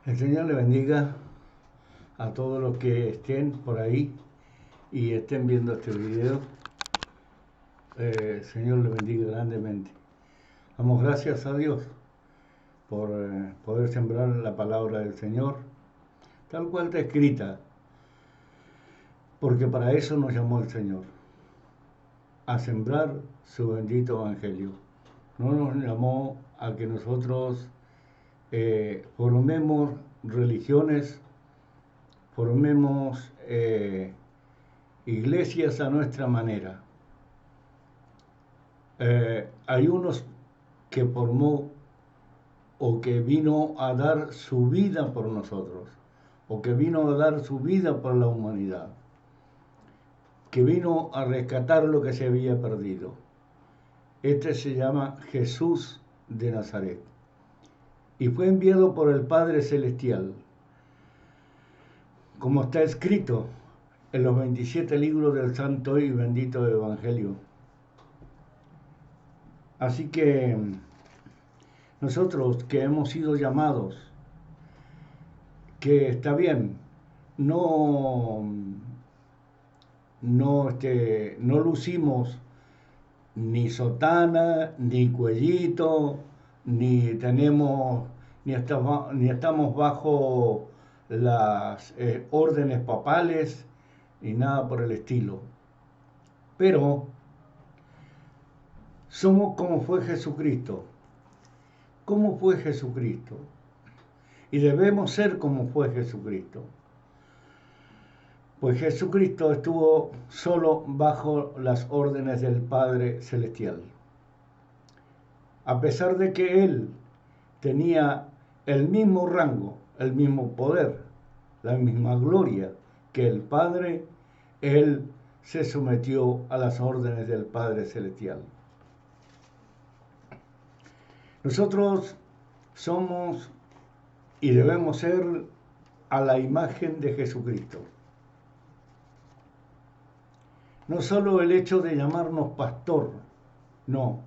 El Señor le bendiga a todos los que estén por ahí y estén viendo este video. El Señor le bendiga grandemente. Damos gracias a Dios por poder sembrar la palabra del Señor, tal cual está escrita, porque para eso nos llamó el Señor, a sembrar su bendito evangelio. No nos llamó a que nosotros formemos religiones, formemos iglesias a nuestra manera. Hay unos que formó o que vino a dar su vida por nosotros, o que vino a dar su vida por la humanidad, que vino a rescatar lo que se había perdido. Este se llama Jesús de Nazaret y fue enviado por el Padre Celestial, como está escrito en los 27 libros del Santo y Bendito Evangelio. Así que nosotros que hemos sido llamados, que está bien, no lucimos ni sotana, ni cuellito, ni estamos bajo las órdenes papales, ni nada por el estilo. Pero somos como fue Jesucristo. ¿Cómo fue Jesucristo? Y debemos ser como fue Jesucristo. Pues Jesucristo estuvo solo bajo las órdenes del Padre Celestial. A pesar de que Él tenía el mismo rango, el mismo poder, la misma gloria que el Padre, Él se sometió a las órdenes del Padre Celestial. Nosotros somos y debemos ser a la imagen de Jesucristo. No solo el hecho de llamarnos pastor, no.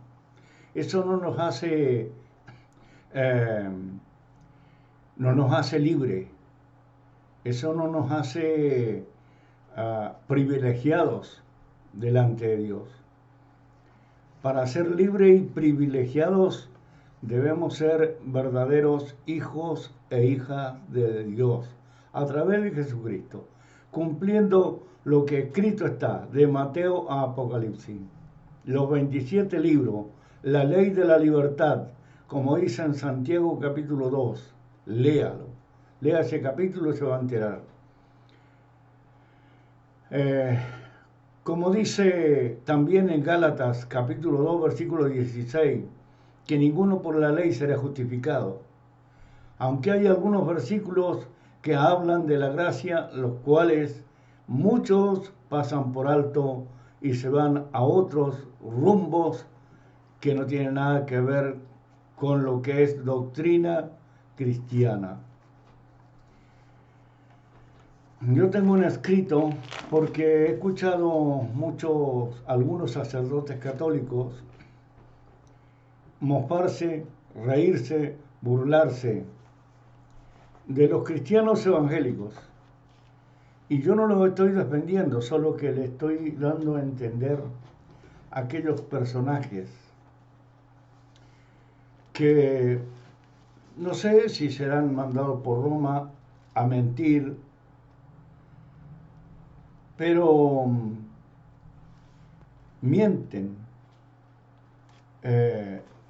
Eso no nos hace libre. Eso no nos hace privilegiados delante de Dios. Para ser libres y privilegiados debemos ser verdaderos hijos e hijas de Dios a través de Jesucristo, cumpliendo lo que escrito está de Mateo a Apocalipsis. Los 27 libros, la ley de la libertad, como dice en Santiago capítulo 2, léalo. Lea ese capítulo y se va a enterar. Como dice también en Gálatas capítulo 2, versículo 16, que ninguno por la ley será justificado. Aunque hay algunos versículos que hablan de la gracia, los cuales muchos pasan por alto y se van a otros rumbos que no tienen nada que ver con lo que es doctrina cristiana. Yo tengo un escrito porque he escuchado algunos sacerdotes católicos mofarse, reírse, burlarse de los cristianos evangélicos. Y yo no los estoy defendiendo, solo que le estoy dando a entender a aquellos personajes que no sé si serán mandados por Roma a mentir, pero mienten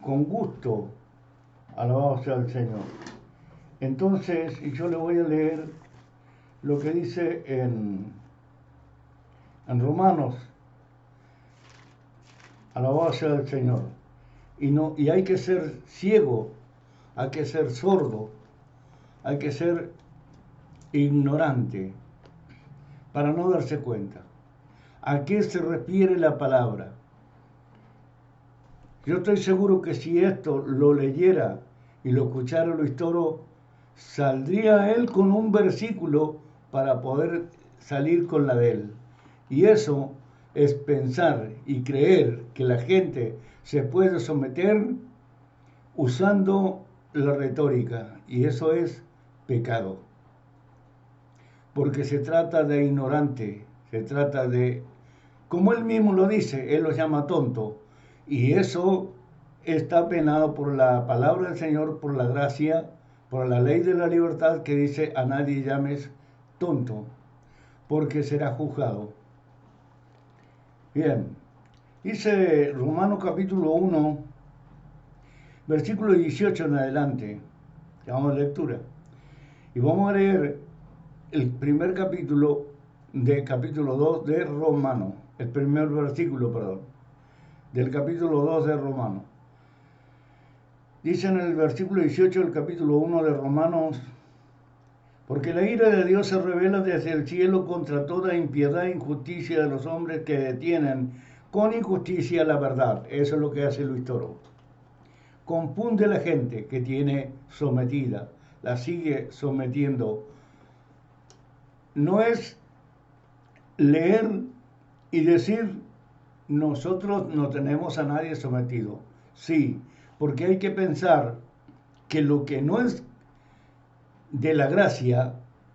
con gusto, alabado sea el Señor. Entonces, yo le voy a leer lo que dice en Romanos, alabado sea el Señor. Y hay que ser ciego, hay que ser sordo, hay que ser ignorante para no darse cuenta. ¿A qué se refiere la palabra? Yo estoy seguro que si esto lo leyera y lo escuchara el Toro, saldría él con un versículo para poder salir con la de él. Y eso es pensar y creer que la gente se puede someter usando la retórica. Y eso es pecado. Porque se trata de ignorante, se trata de, como él mismo lo dice, él los llama tonto. Y eso está penado por la palabra del Señor, por la gracia, por la ley de la libertad que dice a nadie llames tonto, porque será juzgado. Bien, dice Romanos capítulo 1, versículo 18 en adelante. Vamos a lectura. Y vamos a leer el primer capítulo 2 de Romanos. El primer versículo, perdón, del capítulo 2 de Romanos. Dice en el versículo 18 del capítulo 1 de Romanos: porque la ira de Dios se revela desde el cielo contra toda impiedad e injusticia de los hombres que detienen con injusticia la verdad. Eso es lo que hace Luis Toro. Confunde a la gente que tiene sometida, la sigue sometiendo. No es leer y decir, nosotros no tenemos a nadie sometido. Sí, porque hay que pensar que lo que no es de la gracia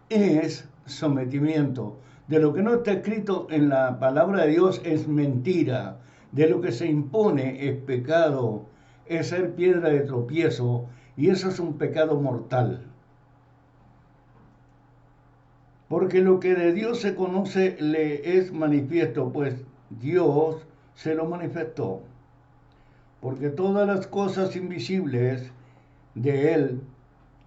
es sometimiento. De lo que no está escrito en la palabra de Dios es mentira. De lo que se impone es pecado, es ser piedra de tropiezo, y eso es un pecado mortal. Porque lo que de Dios se conoce le es manifiesto, pues Dios se lo manifestó. Porque todas las cosas invisibles de Él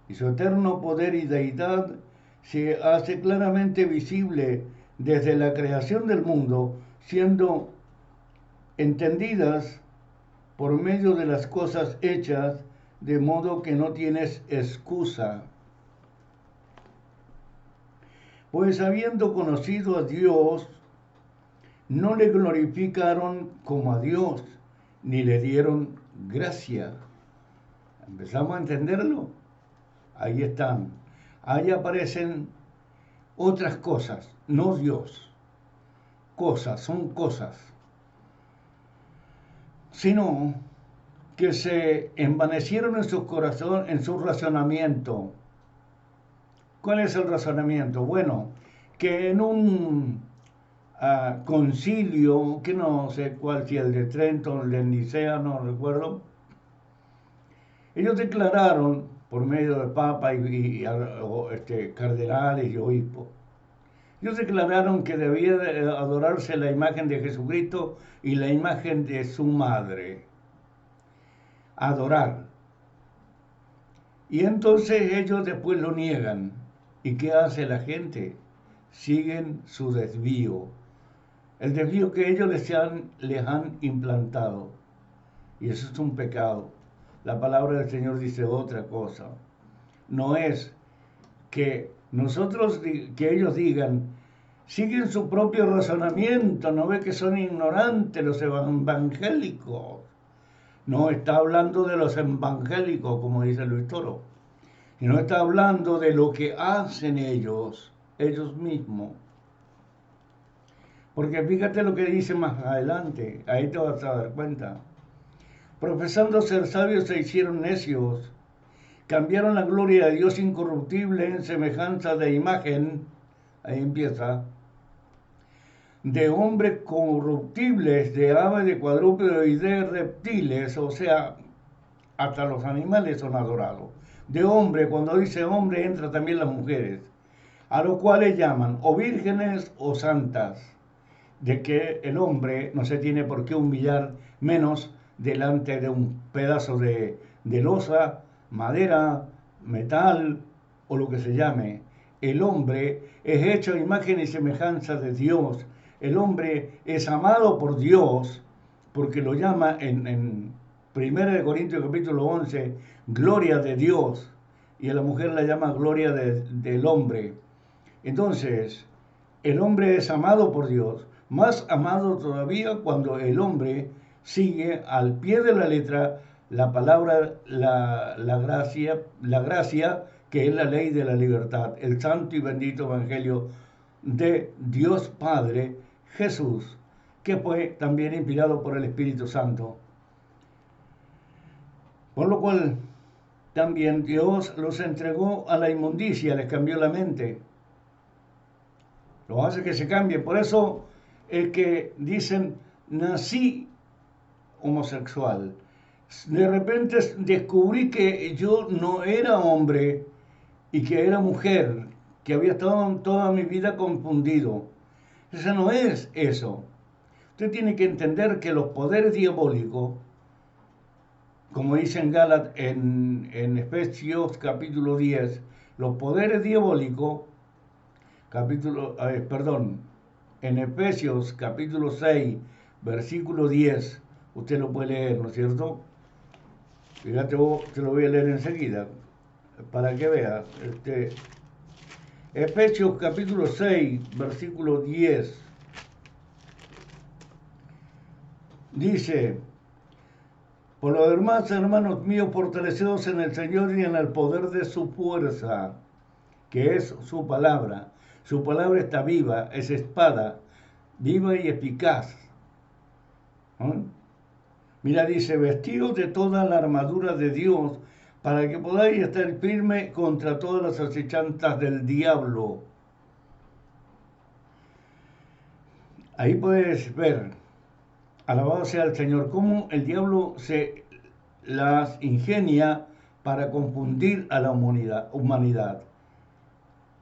y su eterno poder y deidad se hace claramente visible desde la creación del mundo, siendo entendidas por medio de las cosas hechas, de modo que no tienes excusa. Pues habiendo conocido a Dios, no le glorificaron como a Dios, ni le dieron gracia. ¿Empezamos a entenderlo? Ahí están. Ahí aparecen otras cosas, no Dios. Cosas, son cosas. Sino que se envanecieron en su corazón, en su razonamiento. ¿Cuál es el razonamiento? Bueno, que en un concilio, que no sé cuál, si el de Trento, el de Nicea, no recuerdo, ellos declararon, por medio de papa y cardenales y obispos, ellos declararon que debía de adorarse la imagen de Jesucristo y la imagen de su madre. Adorar. Y entonces ellos después lo niegan. ¿Y qué hace la gente? Siguen su desvío. El desvío que ellos les han implantado. Y eso es un pecado. La palabra del Señor dice otra cosa. No es que nosotros, que ellos digan, siguen su propio razonamiento, no ve que son ignorantes los evangélicos. No está hablando de los evangélicos, como dice Luis Toro, y no está hablando de lo que hacen ellos mismos. Porque fíjate lo que dice más adelante, ahí te vas a dar cuenta. Profesando ser sabios se hicieron necios, cambiaron la gloria de Dios incorruptible en semejanza de imagen, ahí empieza, de hombres corruptibles, de aves, de cuadrúpedos y de reptiles, o sea, hasta los animales son adorados. De hombre, cuando dice hombre, entra también las mujeres, a los cuales llaman o vírgenes o santas, de que el hombre no se tiene por qué humillar menos delante de un pedazo de losa, madera, metal o lo que se llame. El hombre es hecho a imagen y semejanza de Dios. El hombre es amado por Dios porque lo llama en 1 Corintios capítulo 11, gloria de Dios, y a la mujer la llama gloria del hombre. Entonces, el hombre es amado por Dios, más amado todavía cuando el hombre sigue al pie de la letra la palabra, la gracia, que es la ley de la libertad, el santo y bendito evangelio de Dios Padre, Jesús, que fue también inspirado por el Espíritu Santo. Por lo cual, también Dios los entregó a la inmundicia, les cambió la mente. Lo hace que se cambie. Por eso es que dicen, nací homosexual. De repente descubrí que yo no era hombre y que era mujer, que había estado toda mi vida confundido. Eso no es eso. Usted tiene que entender que los poderes diabólicos, como dice en Efesios capítulo 10, los poderes diabólicos, en Efesios capítulo 6, versículo 10, usted lo puede leer, ¿no es cierto? Fíjate vos, te lo voy a leer enseguida, para que veas. Efesios capítulo 6, versículo 10, dice: por lo demás, hermanos míos, fortalecedos en el Señor y en el poder de su fuerza, que es su palabra. Su palabra está viva, es espada, viva y eficaz. Mira, dice, vestidos de toda la armadura de Dios, para que podáis estar firme contra todas las acechanzas del diablo. Ahí puedes ver, alabado sea el Señor, cómo el diablo se las ingenia para confundir a la humanidad.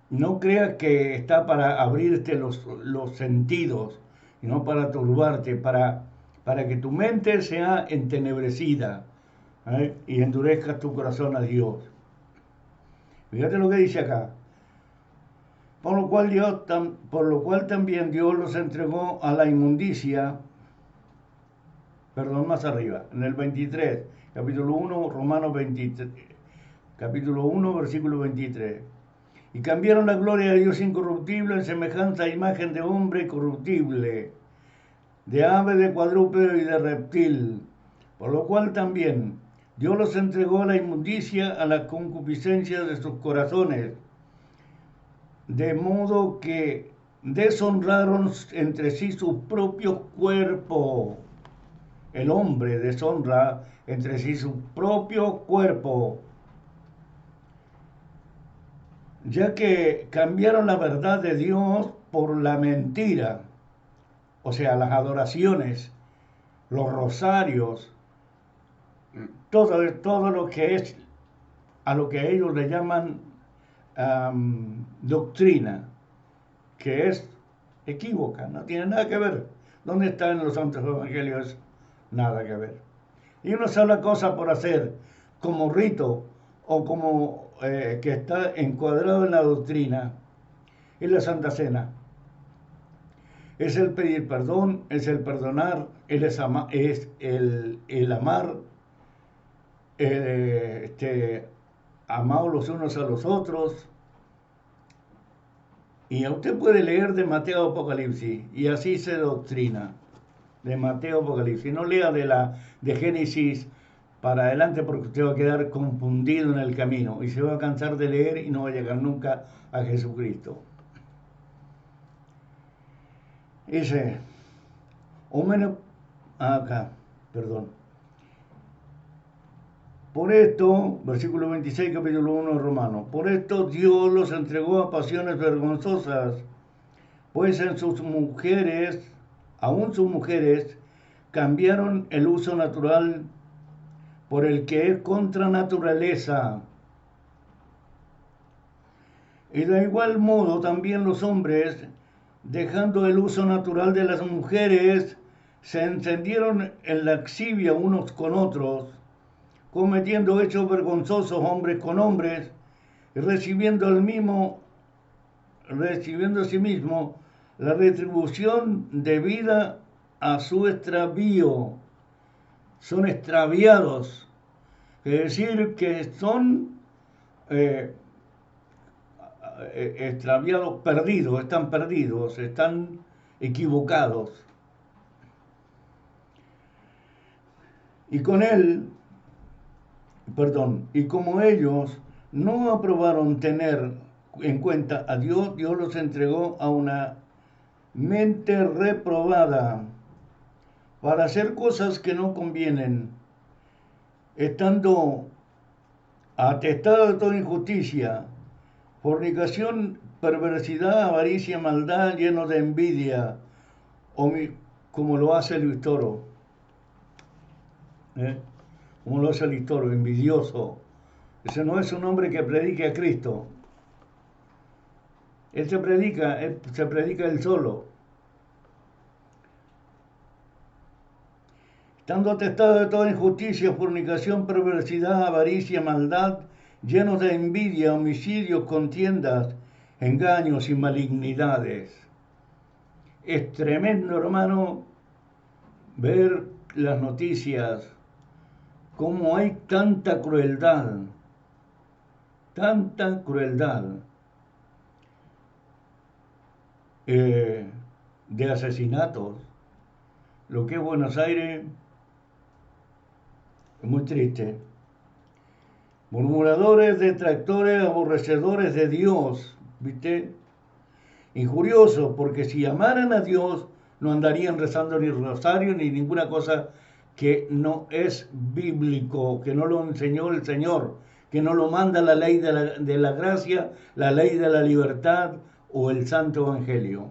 No creas que está para abrirte los sentidos, sino para turbarte, para que tu mente sea entenebrecida, y endurezcas tu corazón a Dios. Fíjate lo que dice acá. Por lo cual también Dios los entregó a la inmundicia. Perdón, más arriba, en el 23, capítulo 1, Romanos 23, capítulo 1, versículo 23. Y cambiaron la gloria de Dios incorruptible en semejanza a imagen de hombre corruptible, de ave, de cuadrúpedo y de reptil, por lo cual también Dios los entregó a la inmundicia, a la concupiscencia de sus corazones, de modo que deshonraron entre sí sus propios cuerpos. El hombre deshonra entre sí su propio cuerpo, ya que cambiaron la verdad de Dios por la mentira, o sea, las adoraciones, los rosarios, todo lo que es a lo que ellos le llaman doctrina, que es equívoca, no tiene nada que ver. ¿Dónde están los santos evangelios? Nada que ver. Y una sola cosa por hacer, como rito o como que está encuadrado en la doctrina, es la Santa Cena. Es el pedir perdón, es el perdonar, es el amar, amados los unos a los otros. Y usted puede leer de Mateo Apocalipsis y así se doctrina. De Mateo Apocalipsis. No lea de Génesis para adelante porque usted va a quedar confundido en el camino y se va a cansar de leer y no va a llegar nunca a Jesucristo. Dice, o menos, acá, perdón. Por esto, versículo 26, capítulo 1 de Romanos, por esto Dios los entregó a pasiones vergonzosas, pues en sus mujeres, aún sus mujeres, cambiaron el uso natural por el que es contra naturaleza. Y de igual modo también los hombres, dejando el uso natural de las mujeres, se encendieron en lascivia unos con otros, cometiendo hechos vergonzosos hombres con hombres, y recibiendo a sí mismo la retribución debida a su extravío. Son extraviados, es decir, que son extraviados, perdidos, están equivocados. Y como ellos no aprobaron tener en cuenta a Dios, Dios los entregó a una mente reprobada para hacer cosas que no convienen, estando atestado de toda injusticia, fornicación, perversidad, avaricia, maldad, lleno de envidia, como lo hace Luis Toro, ¿eh? Como lo hace Luis Toro, envidioso. Ese no es un hombre que predique a Cristo. Él se predica él solo. Estando atestado de toda injusticia, fornicación, perversidad, avaricia, maldad, llenos de envidia, homicidios, contiendas, engaños y malignidades. Es tremendo, hermano, ver las noticias, cómo hay tanta crueldad, de asesinatos. Lo que es Buenos Aires es muy triste. Murmuradores, detractores, aborrecedores de Dios, ¿viste? Injuriosos, porque si amaran a Dios, no andarían rezando ni rosario ni ninguna cosa que no es bíblico, que no lo enseñó el Señor, que no lo manda la ley de la gracia, la ley de la libertad o el Santo Evangelio.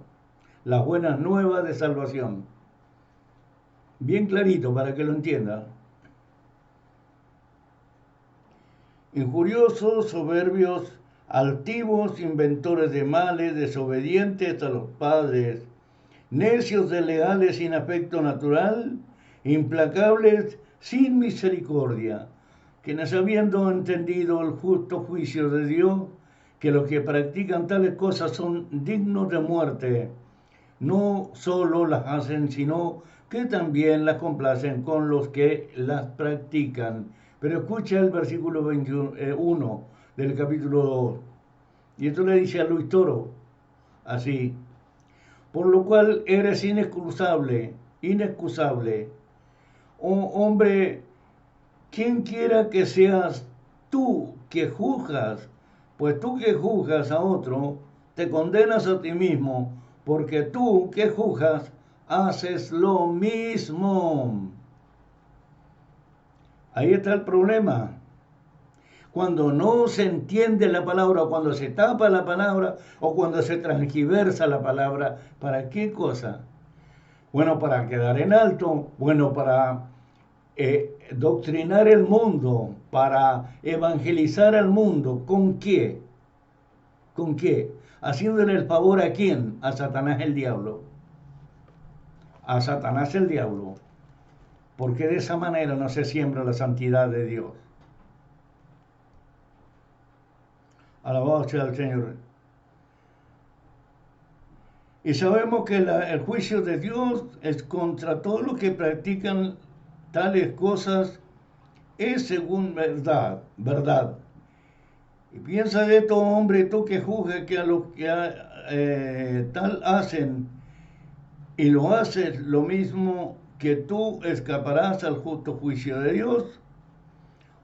Las buenas nuevas de salvación. Bien clarito para que lo entienda. Injuriosos, soberbios, altivos, inventores de males, desobedientes a los padres, necios, desleales, sin afecto natural, implacables, sin misericordia, quienes habiendo entendido el justo juicio de Dios, que los que practican tales cosas son dignos de muerte, no solo las hacen, sino que también las complacen con los que las practican. Pero escucha el versículo 21 del capítulo 2. Y esto le dice a Luis Toro, así: por lo cual eres inexcusable. Oh hombre, quien quiera que seas tú que juzgas, pues tú que juzgas a otro, te condenas a ti mismo, porque tú que juzgas, haces lo mismo. Ahí está el problema. Cuando no se entiende la palabra, o cuando se tapa la palabra, o cuando se transgiversa la palabra, ¿para qué cosa? Bueno, para quedar en alto, bueno, para doctrinar el mundo, para evangelizar al mundo. ¿Con qué? ¿Con qué? Haciéndole el favor a quién? A Satanás el diablo. A Satanás el diablo. Porque de esa manera no se siembra la santidad de Dios. Alabado sea el Señor. Y sabemos que el juicio de Dios es contra todos los que practican tales cosas, es según verdad. Y piensa de esto, hombre, tú que juzgas que a los que tal hacen, y lo haces lo mismo que tú, escaparás al justo juicio de Dios.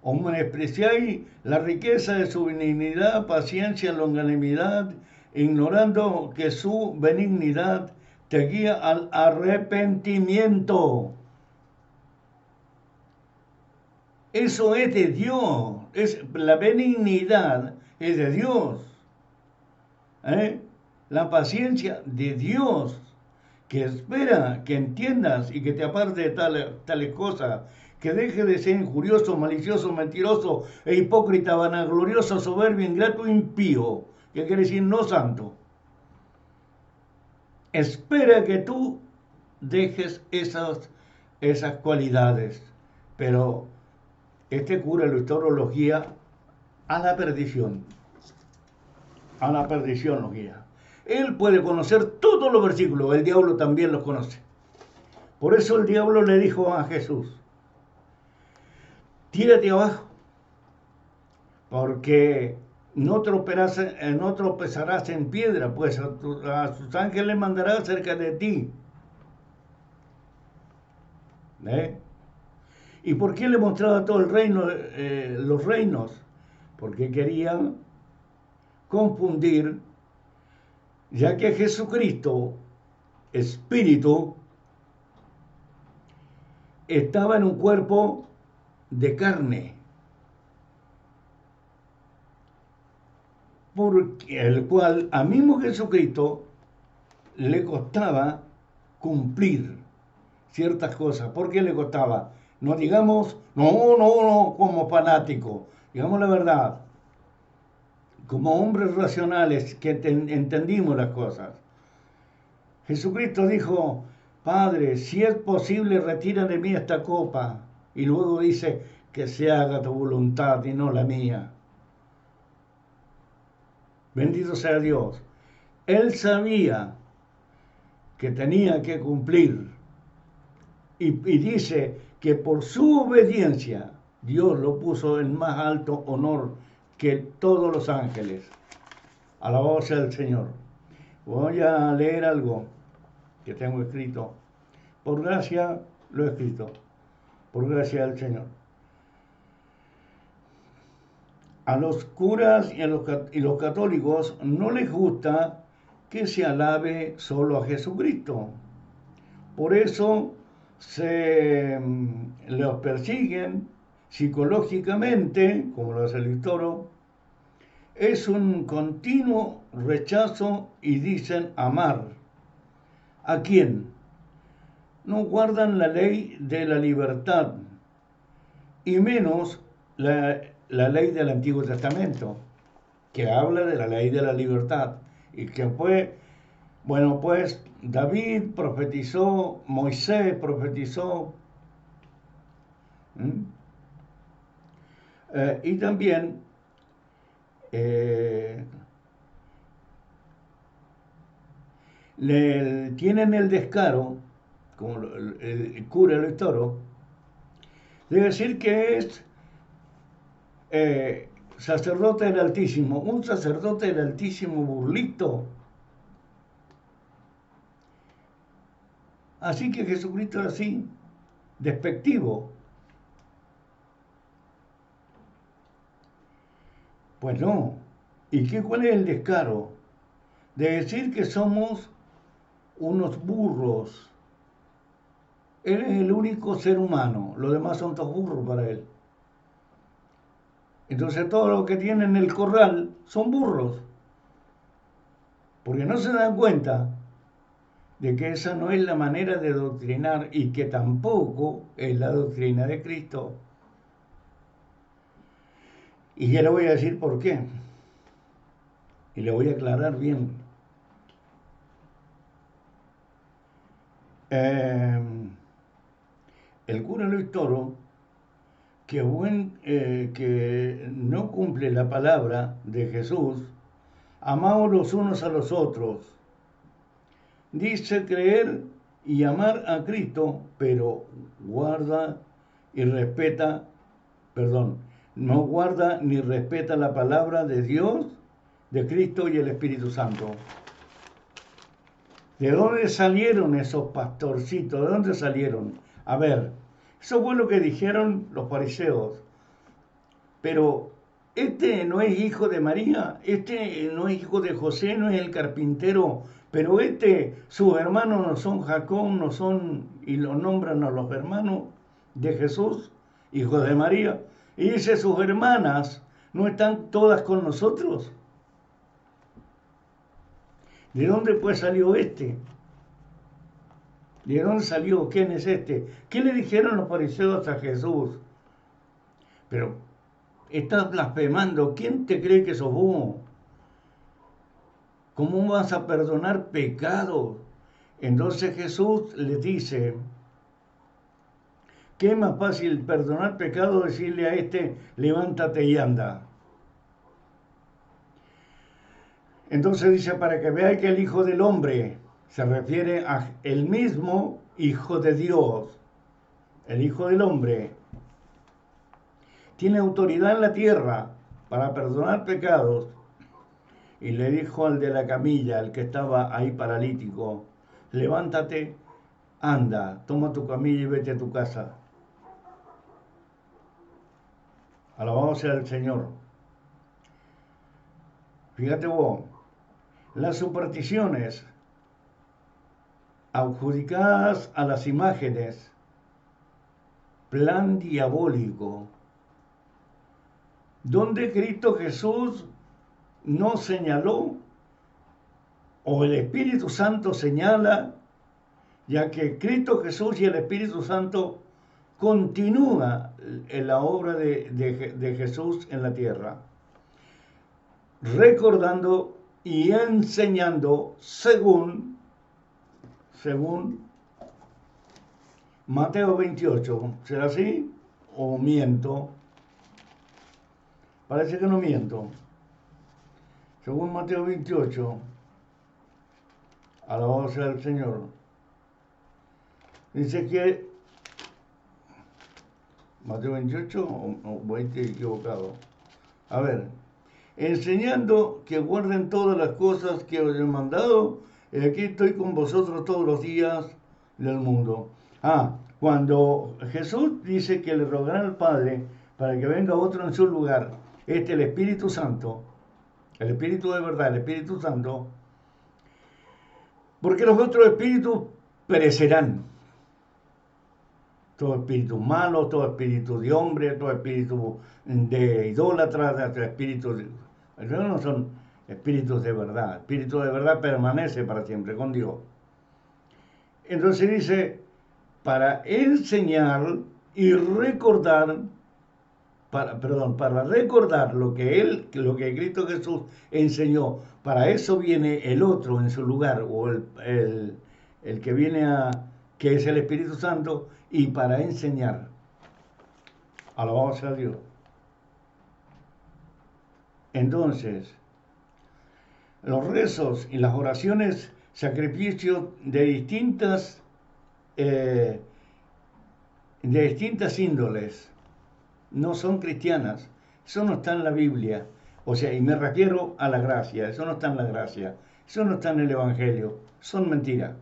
O menospreciáis la riqueza de su benignidad, paciencia, longanimidad, ignorando que su benignidad te guía al arrepentimiento. Eso es de Dios. La benignidad es de Dios. La paciencia de Dios, que espera que entiendas y que te aparte de tales cosas, que deje de ser injurioso, malicioso, mentiroso e hipócrita, vanaglorioso, soberbio, ingrato, impío, que quiere decir no santo. Espera que tú dejes esas cualidades, pero este cura Luis Toro los guía a la perdición. A la perdición los guía. Él puede conocer todos los versículos, el diablo también los conoce. Por eso el diablo le dijo a Jesús: tírate abajo, porque no tropezarás en piedra, pues a sus ángeles mandará cerca de ti. ¿Y por qué le mostraba todo el reino, los reinos? Porque querían confundir, ya que Jesucristo, espíritu, estaba en un cuerpo de carne. porque el cual a mismo Jesucristo le costaba cumplir ciertas cosas. ¿Por qué le costaba? No digamos, no, como fanático, digamos la verdad, como hombres racionales que entendimos las cosas. Jesucristo dijo, Padre, si es posible, retira de mí esta copa. Y luego dice, que se haga tu voluntad y no la mía. Bendito sea Dios. Él sabía que tenía que cumplir. Y dice que por su obediencia, Dios lo puso en más alto honor que todos los ángeles. Alabado sea el Señor. Voy a leer algo que tengo escrito. Por gracia lo he escrito. Por gracia del Señor. A los curas y los católicos no les gusta que se alabe solo a Jesucristo. Por eso los persiguen psicológicamente, como lo hace el toro. Es un continuo rechazo y dicen amar. ¿A quién? No guardan la ley de la libertad y menos la ley del Antiguo Testamento, que habla de la ley de la libertad y que fue, bueno, pues David profetizó, Moisés profetizó, y también tienen el descaro, como el cura el toro, de decir que es sacerdote del Altísimo, un sacerdote del Altísimo burlito. Así que Jesucristo es así, despectivo. Pues no. ¿Y cuál es el descaro? De decir que somos unos burros. Él es el único ser humano, los demás son todos burros para él. Entonces todos los que tienen el corral son burros, porque no se dan cuenta de que esa no es la manera de doctrinar y que tampoco es la doctrina de Cristo. Y ya le voy a decir por qué. Y le voy a aclarar bien. El cura Luis Toro, que no cumple la palabra de Jesús, amaos los unos a los otros. Dice creer y amar a Cristo, pero no guarda ni respeta la palabra de Dios, de Cristo y el Espíritu Santo. ¿De dónde salieron esos pastorcitos? ¿De dónde salieron? A ver, eso fue lo que dijeron los fariseos. Pero este no es hijo de María, este no es hijo de José, no es el carpintero, pero sus hermanos no son Jacob, no son, y lo nombran a los hermanos de Jesús, hijos de María. Y dice, sus hermanas no están todas con nosotros. ¿De dónde pues salió este? ¿De dónde salió? ¿Quién es este? ¿Qué le dijeron los fariseos a Jesús? Pero estás blasfemando. ¿Quién te cree que sos vos? ¿Cómo vas a perdonar pecados? Entonces Jesús les dice, ¿qué es más fácil perdonar pecados? Decirle a levántate y anda. Entonces dice, para que veáis que el Hijo del Hombre se refiere a el mismo Hijo de Dios. El Hijo del Hombre tiene autoridad en la tierra para perdonar pecados. Y le dijo al de la camilla, al que estaba ahí paralítico, levántate, anda, toma tu camilla y vete a tu casa. Alabado sea el Señor. Fíjate vos, las supersticiones adjudicadas a las imágenes, plan diabólico, donde Cristo Jesús no señaló, o el Espíritu Santo señala, ya que Cristo Jesús y el Espíritu Santo continúa en la obra de Jesús en la tierra, recordando y enseñando según Mateo 28. ¿Será así o miento? Parece que no miento. Según Mateo 28, alabado sea el Señor, dice que Mateo 28 o 20 equivocado. A ver, enseñando que guarden todas las cosas que os he mandado, y aquí estoy con vosotros todos los días del mundo. Cuando Jesús dice que le rogará al Padre para que venga otro en su lugar, el Espíritu Santo, el Espíritu de verdad, el Espíritu Santo, porque los otros espíritus perecerán. Todo espíritu malo, todo espíritu de hombre, todo espíritu de idólatra, todo espíritu de... Esos no son espíritus de verdad. El espíritu de verdad permanece para siempre con Dios. Entonces dice, para enseñar y recordar, para recordar lo que Cristo Jesús enseñó. Para eso viene el otro en su lugar, o el que viene que es el Espíritu Santo, y para enseñar. Alabado sea Dios. Entonces, los rezos y las oraciones, sacrificios de distintas índoles, no son cristianas. Eso no está en la Biblia. O sea, y me refiero a la gracia. Eso no está en la gracia. Eso no está en el Evangelio. Son mentiras.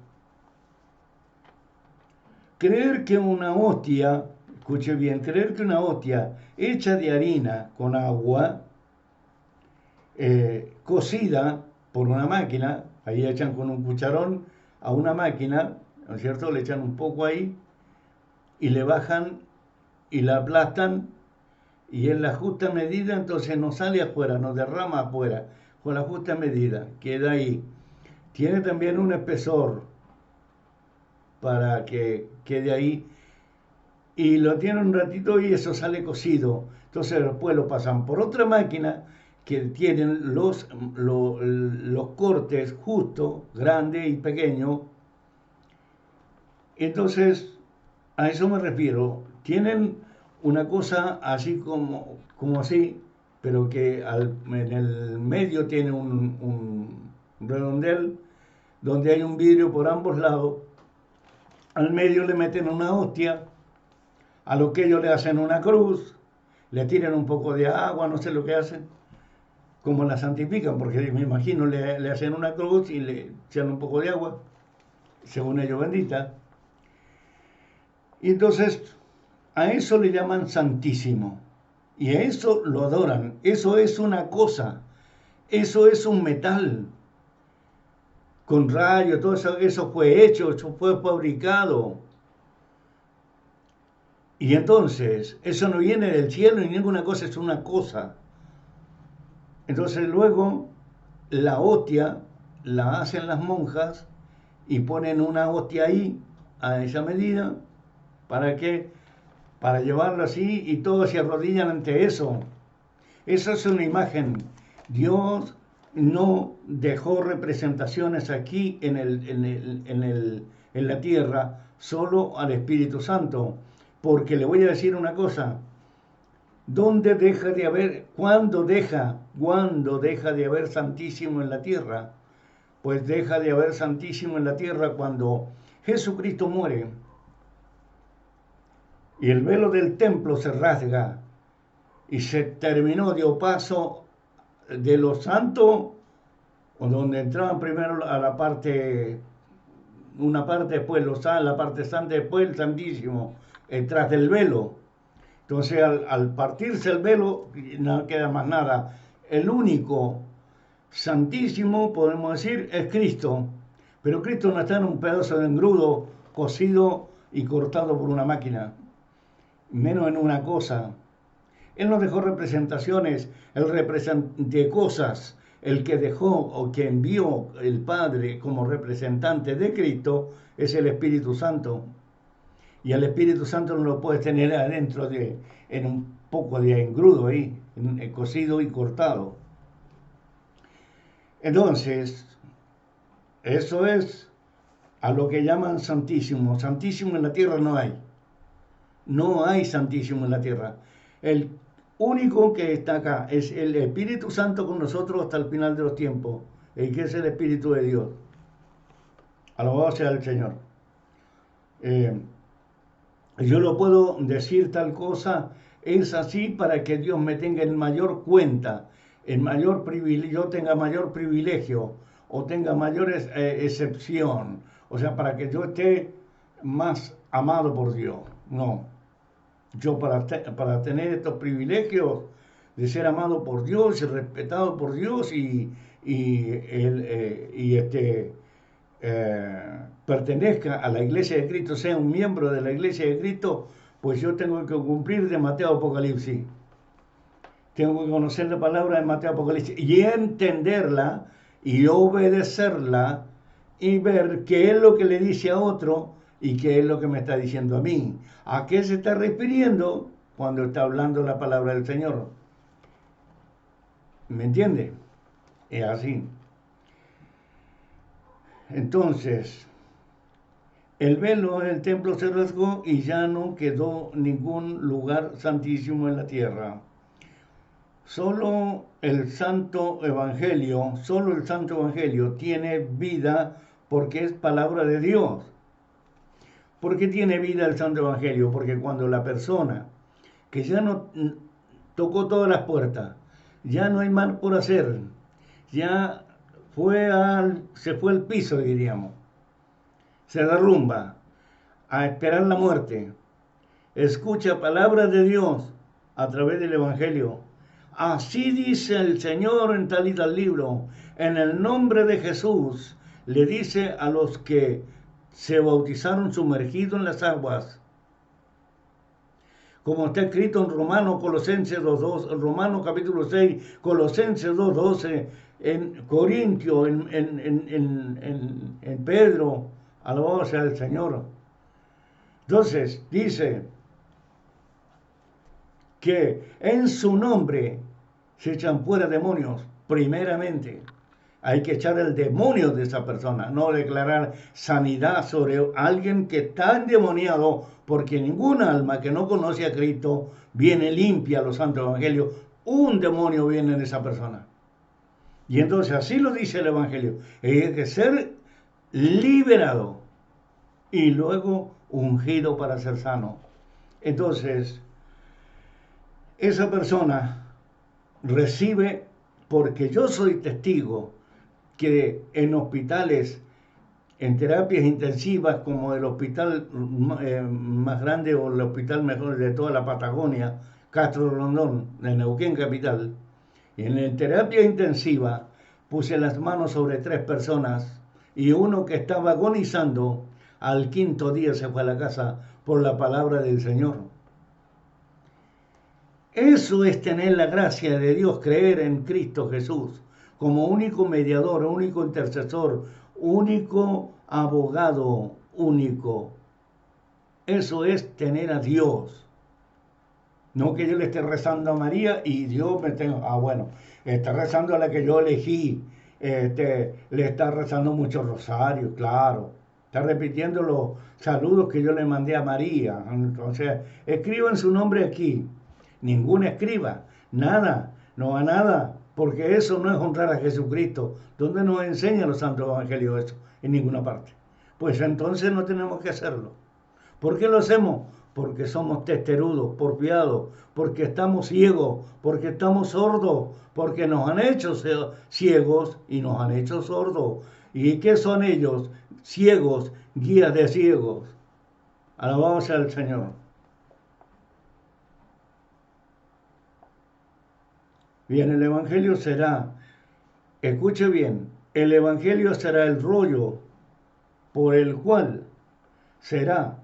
Creer que una hostia, escuche bien, creer que una hostia hecha de harina con agua, cocida por una máquina, ahí echan con un cucharón a una máquina, ¿no es cierto? Le echan un poco ahí y le bajan y la aplastan, y en la justa medida entonces no sale afuera, no derrama afuera, con la justa medida, queda ahí. Tiene también un espesor para que quede ahí, y lo tienen un ratito y eso sale cocido. Entonces después lo pasan por otra máquina que tienen los cortes justos, grande y pequeño. Entonces, a eso me refiero. Tienen una cosa así como así, pero que en el medio tiene un redondel donde hay un vidrio por ambos lados. Al medio le meten una hostia, a lo que ellos le hacen una cruz, le tiran un poco de agua, no sé lo que hacen, como la santifican, porque me imagino le hacen una cruz y le echan un poco de agua, según ellos bendita. Y entonces a eso le llaman santísimo, y a eso lo adoran. Eso es una cosa, eso es un metal con rayos, todo eso fue hecho, eso fue fabricado. Y entonces, eso no viene del cielo y ninguna cosa es una cosa. Entonces luego, la hostia la hacen las monjas y ponen una hostia ahí, a esa medida. ¿Para qué? Para llevarlo así, y todos se arrodillan ante eso. Eso es una imagen. Dios no dejó representaciones aquí en la tierra, solo al Espíritu Santo. Porque le voy a decir una cosa, ¿dónde deja de haber, cuándo deja de haber santísimo en la tierra? Pues deja de haber santísimo en la tierra cuando Jesucristo muere y el velo del templo se rasga y se terminó, dio paso de lo santo, o donde entraban primero a la parte, una parte, después la parte santa, después el santísimo, tras del velo. Entonces al partirse el velo no queda más nada. El único santísimo, podemos decir, es Cristo. Pero Cristo no está en un pedazo de engrudo cocido y cortado por una máquina, menos en una cosa. Él nos dejó representaciones, de cosas. el que dejó o que envió el Padre como representante de Cristo es el Espíritu Santo. Y el Espíritu Santo no lo puedes tener adentro en un poco de engrudo ahí, cocido y cortado. Entonces, eso es a lo que llaman santísimo. Santísimo en la tierra no hay. No hay santísimo en la tierra. El único que está acá es el Espíritu Santo con nosotros hasta el final de los tiempos, el que es el Espíritu de Dios. Alabado sea el Señor. Yo lo puedo decir tal cosa, es así para que Dios me tenga en mayor cuenta, en mayor privilegio, yo tenga mayor privilegio o tenga mayor excepción. O sea, para que yo esté más amado por Dios. No. Yo para tener estos privilegios de ser amado por Dios y respetado por Dios pertenezca a la iglesia de Cristo, sea un miembro de la iglesia de Cristo, pues yo tengo que cumplir de Mateo Apocalipsis. Tengo que conocer la palabra de Mateo Apocalipsis y entenderla y obedecerla y ver qué es lo que le dice a otro y qué es lo que me está diciendo a mí. ¿A qué se está refiriendo cuando está hablando la palabra del Señor? ¿Me entiende? Es así. Entonces, el velo en el templo se rasgó y ya no quedó ningún lugar santísimo en la tierra. Solo el Santo Evangelio tiene vida porque es palabra de Dios. ¿Por qué tiene vida el Santo Evangelio? Porque cuando la persona que ya no tocó todas las puertas, ya no hay mal por hacer, ya se fue al piso, diríamos, se derrumba a esperar la muerte, escucha palabras de Dios a través del Evangelio. Así dice el Señor en tal y tal libro, en el nombre de Jesús, le dice a los que se bautizaron sumergidos en las aguas, como está escrito en Romanos, Colosenses 2.2, Romanos capítulo 6, Colosenses 2.12, en Corintios, en Pedro, alabado sea el Señor. Entonces, dice que en su nombre se echan fuera demonios, primeramente. Hay que echar el demonio de esa persona, no declarar sanidad sobre alguien que está endemoniado, porque ningún alma que no conoce a Cristo viene limpia a los santos evangelios. Un demonio viene en esa persona. Y entonces así lo dice el Evangelio. Hay que ser liberado y luego ungido para ser sano. Entonces, esa persona recibe, porque yo soy testigo, que en hospitales, en terapias intensivas como el hospital más grande o el hospital mejor de toda la Patagonia, Castro Rondón, de Neuquén capital, en la terapia intensiva puse las manos sobre 3 personas y uno que estaba agonizando, al 5.º día se fue a la casa por la palabra del Señor. Eso es tener la gracia de Dios, creer en Cristo Jesús como único mediador, único intercesor, único abogado, único. Eso es tener a Dios. No que yo le esté rezando a María y Dios me tenga, bueno, está rezando a la que yo elegí, le está rezando muchos rosarios, claro. Está repitiendo los saludos que yo le mandé a María. Entonces, escriban su nombre aquí. Ninguna escriba, nada, no va nada, porque eso no es honrar a Jesucristo. ¿Dónde nos enseñan los santos evangelios eso? En ninguna parte. Pues entonces no tenemos que hacerlo. ¿Por qué lo hacemos? Porque somos testerudos, porfiados, porque estamos ciegos, porque estamos sordos, porque nos han hecho ciegos y nos han hecho sordos. ¿Y qué son ellos? Ciegos, guías de ciegos. Alabado sea el Señor. Bien, el Evangelio será, escuche bien, el Evangelio será el rollo por el cual será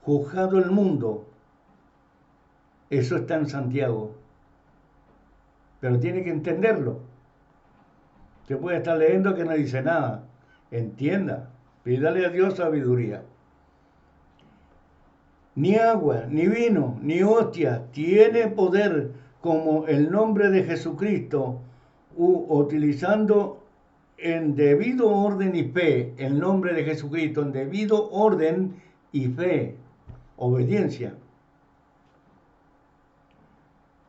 juzgado el mundo. Eso está en Santiago. Pero tiene que entenderlo. Usted puede estar leyendo que no dice nada. Entienda, pídale a Dios sabiduría. Ni agua, ni vino, ni hostia tiene poder como el nombre de Jesucristo, utilizando en debido orden y fe, el nombre de Jesucristo, en debido orden y fe, obediencia.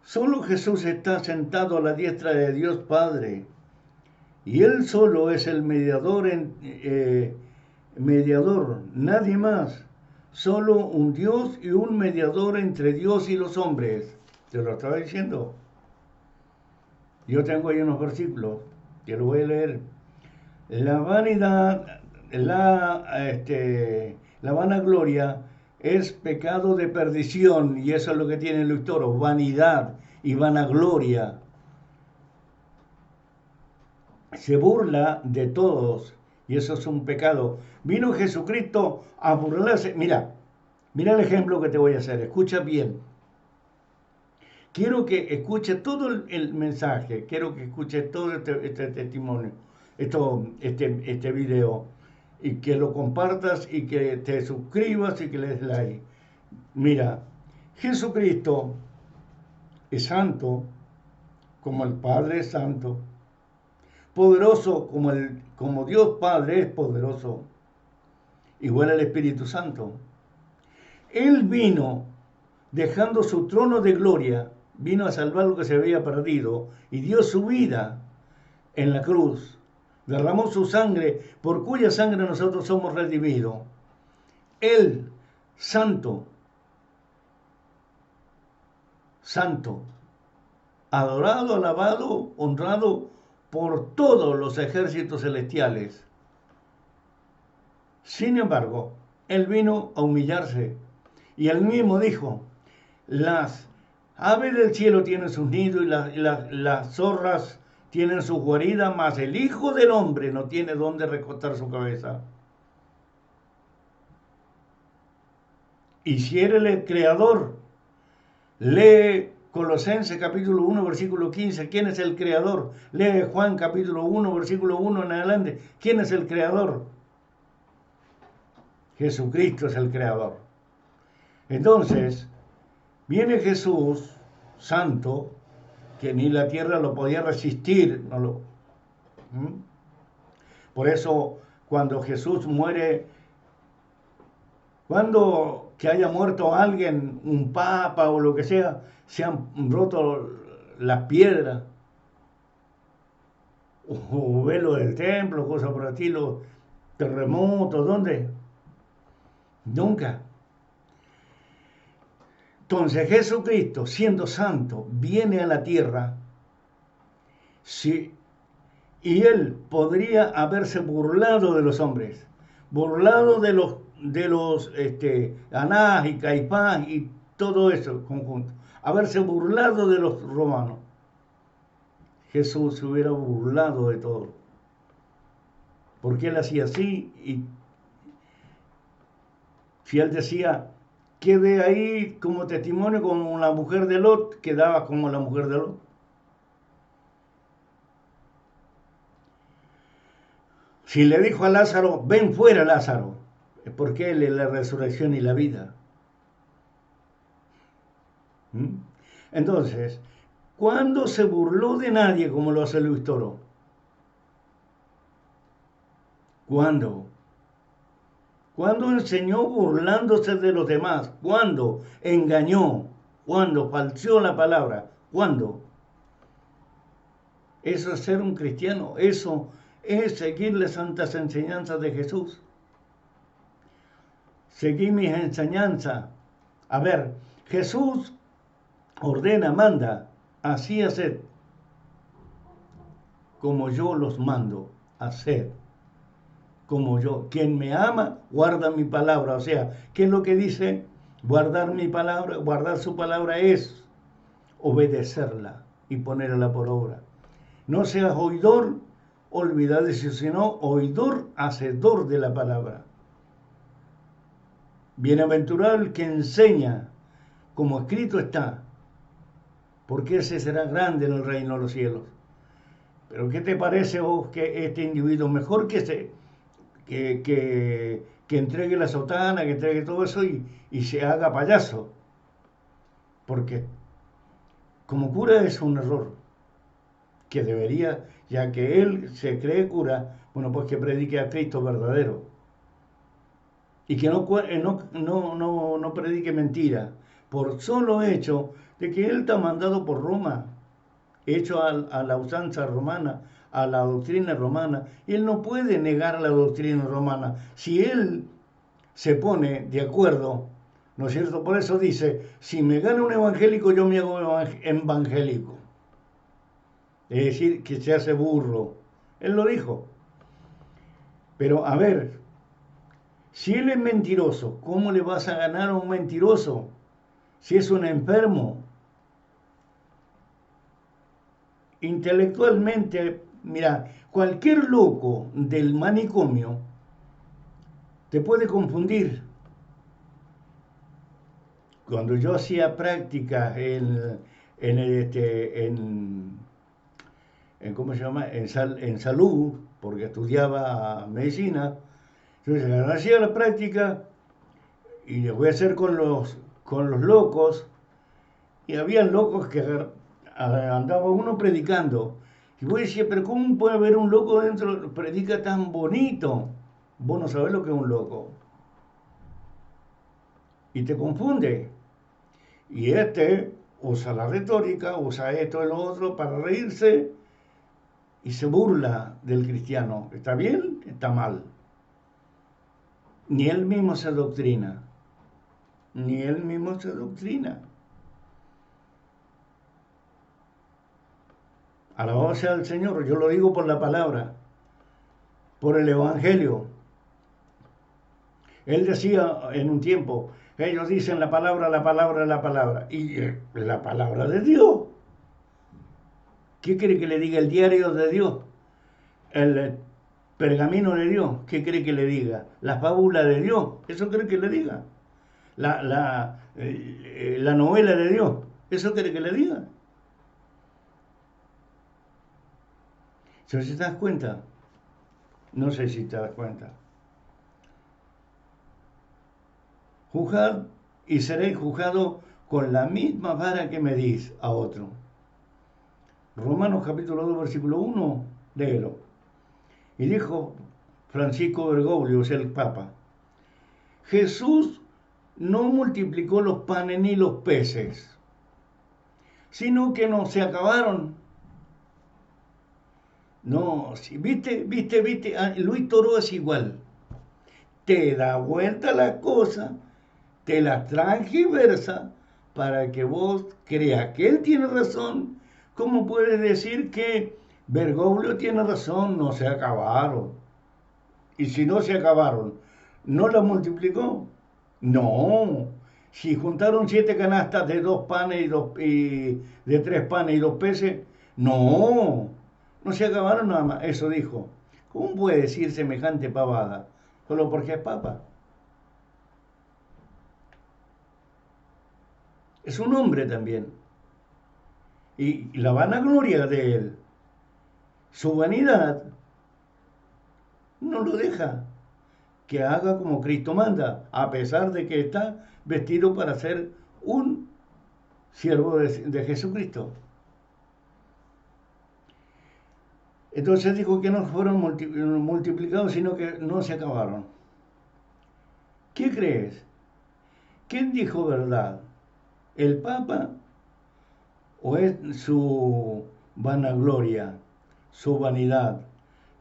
Solo Jesús está sentado a la diestra de Dios Padre, y Él solo es el mediador, nadie más. Solo un Dios y un mediador entre Dios y los hombres. Te lo estaba diciendo. Yo tengo ahí unos versículos que lo voy a leer. La vanidad, la vanagloria es pecado de perdición, y eso es lo que tiene Luis Toro, vanidad y vanagloria. Se burla de todos, y eso es un pecado. Vino Jesucristo a burlarse. Mira el ejemplo que te voy a hacer, escucha bien. Quiero que escuche todo el mensaje, quiero que escuche todo este testimonio, este video, y que lo compartas y que te suscribas y que le des like. Mira, Jesucristo es santo, como el Padre es santo, poderoso como Dios Padre es poderoso, igual el Espíritu Santo. Él vino, dejando su trono de gloria, vino a salvar lo que se había perdido y dio su vida en la cruz. Derramó su sangre, por cuya sangre nosotros somos redimidos. Él, santo, santo, adorado, alabado, honrado por todos los ejércitos celestiales. Sin embargo, Él vino a humillarse, y Él mismo dijo: las aves del cielo tienen sus nidos y las zorras tienen sus guaridas, mas el Hijo del Hombre no tiene dónde recostar su cabeza. Y si eres el Creador, lee Colosenses capítulo 1, versículo 15. ¿Quién es el Creador? Lee Juan capítulo 1, versículo 1 en adelante. ¿Quién es el Creador? Jesucristo es el Creador. Entonces, viene Jesús, santo, que ni la tierra lo podía resistir. Por eso, cuando Jesús muere, cuando que haya muerto alguien, un papa o lo que sea, se han roto las piedras, o velo del templo, cosas por el estilo, terremotos, ¿dónde? Nunca. Entonces Jesucristo, siendo santo, viene a la tierra, sí, y Él podría haberse burlado de los hombres, burlado de los Anás y Caifás y todo eso conjunto, haberse burlado de los romanos. Jesús se hubiera burlado de todo, porque Él hacía así, y si Él decía: quede ahí como testimonio como la mujer de Lot, quedaba como la mujer de Lot. Si le dijo a Lázaro: ven fuera, Lázaro, es porque Él es la resurrección y la vida. Entonces, ¿cuándo se burló de nadie como lo hace Luis Toro? ¿Cuándo? ¿Cuándo enseñó burlándose de los demás? ¿Cuándo engañó? ¿Cuándo falseó la palabra? ¿Cuándo? Eso es ser un cristiano. Eso es seguir las santas enseñanzas de Jesús. Seguí mis enseñanzas. A ver, Jesús ordena, manda, así haced, como yo los mando, haced. Como yo, quien me ama, guarda mi palabra. O sea, ¿qué es lo que dice? Guardar mi palabra, guardar su palabra es obedecerla y ponerla por obra. No seas oidor, olvidadizo, sino oidor, hacedor de la palabra. Bienaventurado el que enseña, como escrito está, porque ese será grande en el reino de los cielos. Pero ¿qué te parece vos que este individuo mejor que entregue la sotana, que entregue todo eso y se haga payaso? Porque como cura es un error que debería, ya que él se cree cura, bueno, pues que predique a Cristo verdadero y que no predique mentira, por solo hecho de que él está mandado por Roma, hecho a la usanza romana, a la doctrina romana, y él no puede negar la doctrina romana. Si él se pone de acuerdo, ¿no es cierto? Por eso dice, si me gana un evangélico, yo me hago evangélico. Es decir, que se hace burro. Él lo dijo. Pero a ver, si él es mentiroso, ¿cómo le vas a ganar a un mentiroso? Si es un enfermo. Intelectualmente, mira, cualquier loco del manicomio te puede confundir. Cuando yo hacía prácticas en ¿cómo se llama? En salud, porque estudiaba medicina, entonces hacía la práctica y lo voy a hacer con los locos, y había locos que andaba uno predicando. Y vos decías, pero ¿cómo puede haber un loco dentro? Predica tan bonito. Vos no sabés lo que es un loco. Y te confunde. Y este usa la retórica, usa esto y lo otro para reírse y se burla del cristiano. ¿Está bien? Está mal. Ni él mismo se doctrina. Ni él mismo se doctrina. Alabado sea el Señor. Yo lo digo por la palabra, por el Evangelio. Él decía en un tiempo, ellos dicen la palabra, la palabra, la palabra. Y la palabra de Dios. ¿Qué quiere que le diga el diario de Dios? El pergamino de Dios. ¿Qué quiere que le diga? La fábula de Dios. ¿Eso quiere que le diga? La novela de Dios. ¿Eso quiere que le diga? Si te das cuenta, no sé si te das cuenta. Juzgad y seréis juzgados con la misma vara que medís a otro. Romanos capítulo 2, versículo 1, léelo. Y dijo Francisco Bergoglio, es el Papa, Jesús no multiplicó los panes ni los peces, sino que no se acabaron. No, si, viste, Luis Toro es igual. Te da vuelta la cosa, te la transgiversa para que vos creas que él tiene razón. ¿Cómo puedes decir que Bergoglio tiene razón? No se acabaron. Y si no se acabaron, ¿no la multiplicó? No. Si juntaron 7 canastas de 2 panes y de 3 panes y 2 peces, no. No se acabaron nada más. Eso dijo. ¿Cómo puede decir semejante pavada? Solo porque es papa. Es un hombre también. Y la vanagloria de él, su vanidad, no lo deja que haga como Cristo manda, a pesar de que está vestido para ser un siervo de Jesucristo. Entonces dijo que no fueron multiplicados, sino que no se acabaron. ¿Qué crees? ¿Quién dijo verdad? ¿El Papa o es su vanagloria, su vanidad,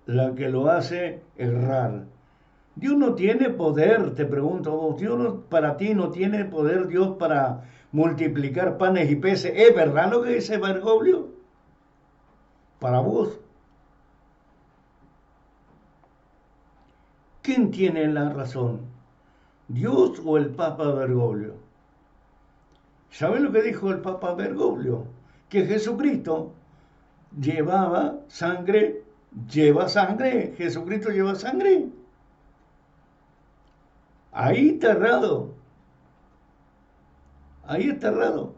la que lo hace errar? Dios no tiene poder, te pregunto vos, Dios para ti no tiene poder Dios para multiplicar panes y peces. ¿Es verdad lo que dice Bergoglio? Para vos. ¿Quién tiene la razón? ¿Dios o el Papa Bergoglio? ¿Sabes lo que dijo el Papa Bergoglio? Que Jesucristo lleva sangre. Jesucristo lleva sangre. Ahí está errado. Ahí está errado.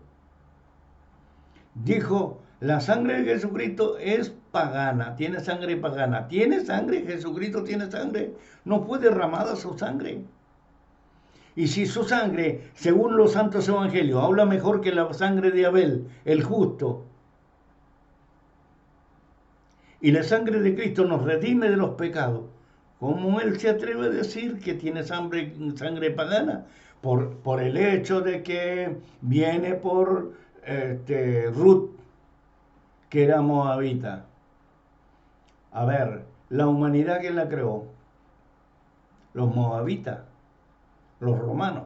Dijo, La sangre de Jesucristo es pagana, tiene sangre pagana. ¿Tiene sangre? Jesucristo tiene sangre. No fue derramada su sangre. Y si su sangre, según los santos evangelios, habla mejor que la sangre de Abel, el justo, y la sangre de Cristo nos redime de los pecados, ¿cómo él se atreve a decir que tiene sangre pagana? Por el hecho de que viene por Ruth, que era moabita. A ver, la humanidad que la creó, los moabitas, los romanos,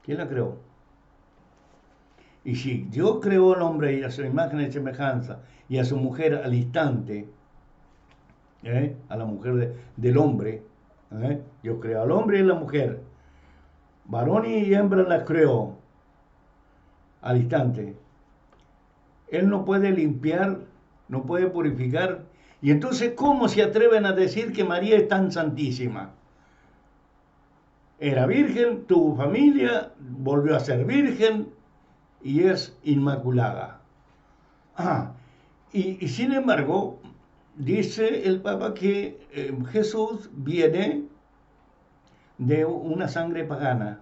¿quién la creó? Y si Dios creó al hombre y a su imagen y semejanza, y a su mujer al instante, a la mujer del hombre, Dios creó al hombre y a la mujer, varón y hembra las creó al instante. Él no puede limpiar, no puede purificar. Y entonces, ¿cómo se atreven a decir que María es tan santísima? Era virgen, tuvo familia, volvió a ser virgen y es inmaculada. Y sin embargo, dice el Papa que Jesús viene de una sangre pagana.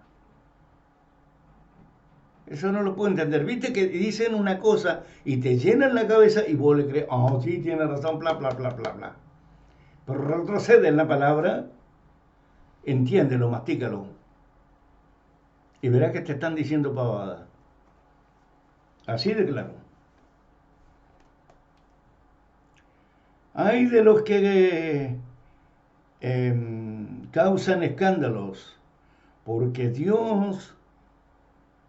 Eso no lo puedo entender. Viste que dicen una cosa y te llenan la cabeza y vos le crees, oh, sí, tiene razón, bla, bla, bla, bla, bla. Pero retrocede en la palabra, entiéndelo, mastícalo. Y verás que te están diciendo pavada. Así de claro. Hay de los que causan escándalos, porque Dios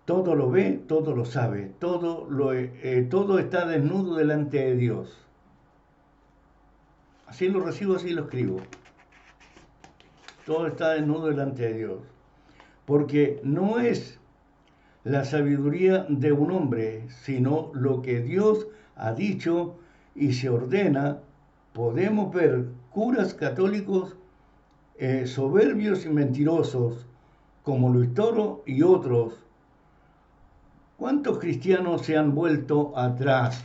todo lo ve, todo lo sabe, todo está desnudo delante de Dios. Así lo recibo, así lo escribo. Todo está desnudo delante de Dios. Porque no es la sabiduría de un hombre, sino lo que Dios ha dicho y se ordena. Podemos ver curas católicos soberbios y mentirosos, como Luis Toro y otros. ¿Cuántos cristianos se han vuelto atrás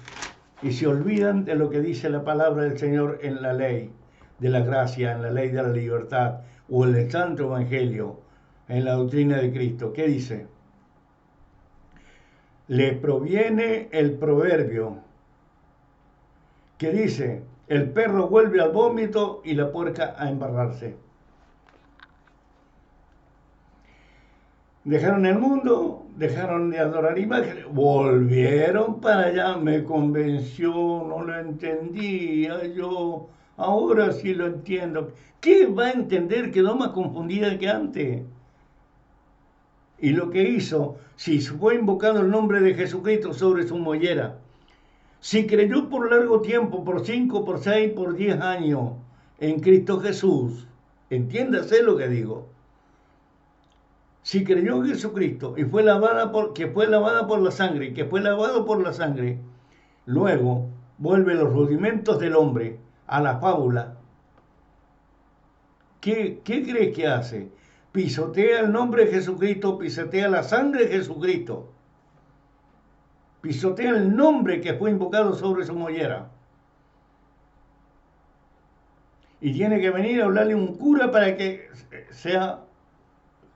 y se olvidan de lo que dice la palabra del Señor en la ley de la gracia, en la ley de la libertad o en el Santo Evangelio, en la doctrina de Cristo? ¿Qué dice? Le proviene el proverbio que dice, el perro vuelve al vómito y la puerca a embarrarse. Dejaron el mundo, dejaron de adorar imágenes, volvieron para allá, me convenció, no lo entendía yo, ahora sí lo entiendo. ¿Qué va a entender? Quedó más confundida que antes. Y lo que hizo, si fue invocado el nombre de Jesucristo sobre su mollera, si creyó por largo tiempo, por 5, por 6, por 10 años en Cristo Jesús, entiéndase lo que digo. Si creyó en Jesucristo y fue lavada por la sangre, que fue lavado por la sangre, luego vuelve los rudimentos del hombre a la fábula. ¿Qué crees que hace? Pisotea el nombre de Jesucristo, pisotea la sangre de Jesucristo, pisotea el nombre que fue invocado sobre su mollera. Y tiene que venir a hablarle a un cura para que